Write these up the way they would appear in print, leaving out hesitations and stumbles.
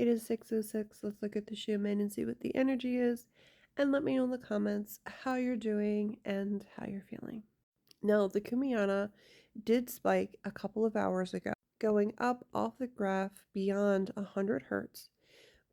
It is 6:06. Let's look at the Schumann and see what the energy is. And let me know in the comments how you're doing and how you're feeling. Now, the Kumiana did spike a couple of hours ago, going up off the graph beyond 100 hertz.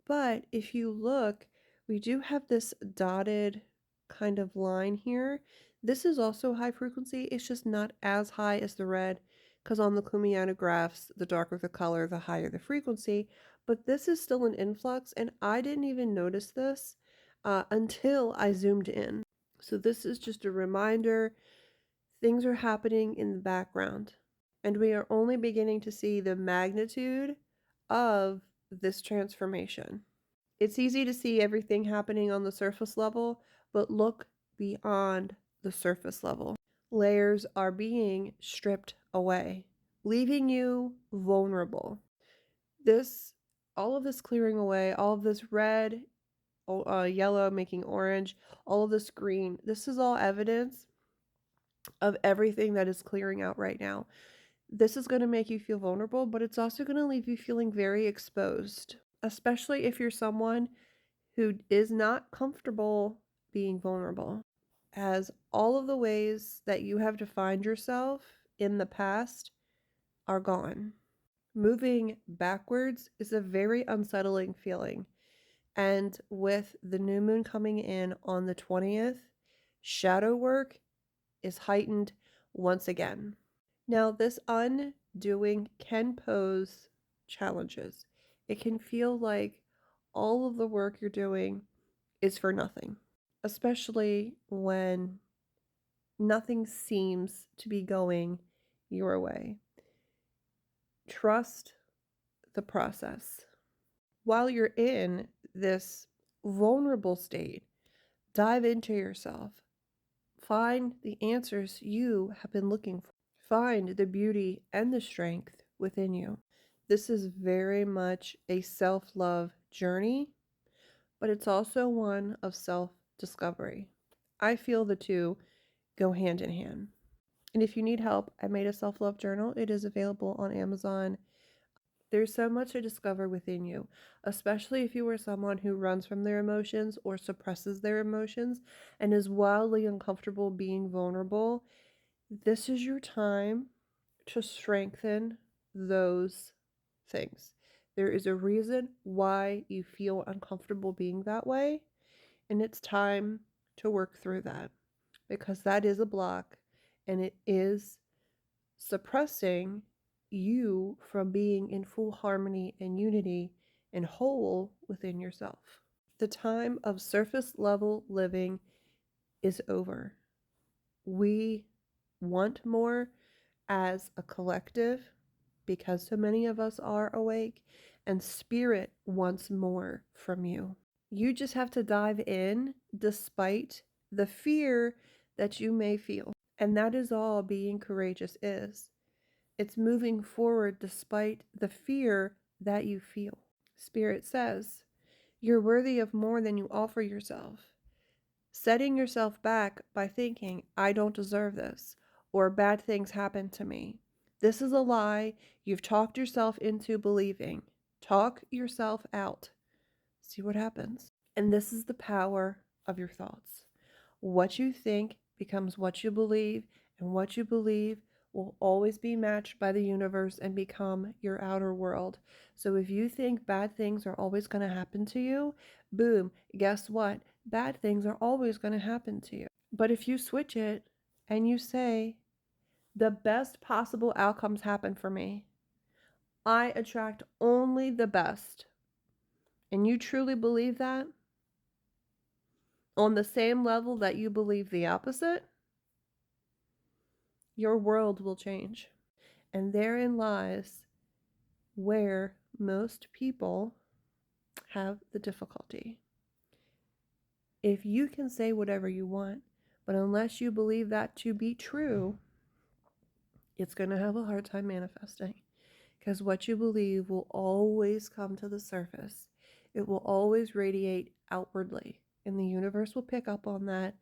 But if you look, we do have this dotted kind of line here. This is also high frequency. It's just not as high as the red, because on the Kumiana graphs, the darker the color, the higher the frequency. But this is still an influx, and I didn't even notice this until I zoomed in. So this is just a reminder. Things are happening in the background, and we are only beginning to see the magnitude of this transformation. It's easy to see everything happening on the surface level, but look beyond the surface level. Layers are being stripped away, leaving you vulnerable. All of this clearing away, all of this red, yellow making orange, all of this green, this is all evidence of everything that is clearing out right now. This is going to make you feel vulnerable, but it's also going to leave you feeling very exposed, especially if you're someone who is not comfortable being vulnerable, as all of the ways that you have defined yourself in the past are gone. Moving backwards is a very unsettling feeling. And with the new moon coming in on the 20th, shadow work is heightened once again. Now, this undoing can pose challenges. It can feel like all of the work you're doing is for nothing, especially when nothing seems to be going your way. Trust the process. While you're in this vulnerable state, dive into yourself. Find the answers you have been looking for. Find the beauty and the strength within you. This is very much a self-love journey, but it's also one of self-discovery. I feel the two go hand in hand. And if you need help, I made a self-love journal. It is available on Amazon. There's so much to discover within you, especially if you are someone who runs from their emotions or suppresses their emotions and is wildly uncomfortable being vulnerable. This is your time to strengthen those things. There is a reason why you feel uncomfortable being that way, and it's time to work through that, because that is a block and it is suppressing you from being in full harmony and unity and whole within yourself. The time of surface level living is over. We want more as a collective because so many of us are awake, and spirit wants more from you. You just have to dive in despite the fear that you may feel. And that is all being courageous is. It's moving forward despite the fear that you feel. Spirit says, you're worthy of more than you offer yourself. Setting yourself back by thinking, I don't deserve this, or bad things happen to me. This is a lie you've talked yourself into believing. Talk yourself out. See what happens. And this is the power of your thoughts. What you think becomes what you believe, and what you believe will always be matched by the universe and become your outer world. So if you think bad things are always going to happen to you, boom, guess what? Bad things are always going to happen to you. But if you switch it and you say, the best possible outcomes happen for me, I attract only the best, and you truly believe that on the same level that you believe the opposite, your world will change. And therein lies where most people have the difficulty. If you can say whatever you want, but unless you believe that to be true, it's going to have a hard time manifesting. Because what you believe will always come to the surface. It will always radiate outwardly. And the universe will pick up on that,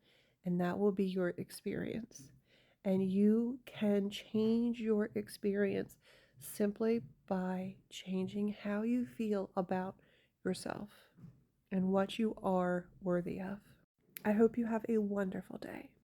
and that will be your experience. And you can change your experience simply by changing how you feel about yourself and what you are worthy of. I hope you have a wonderful day.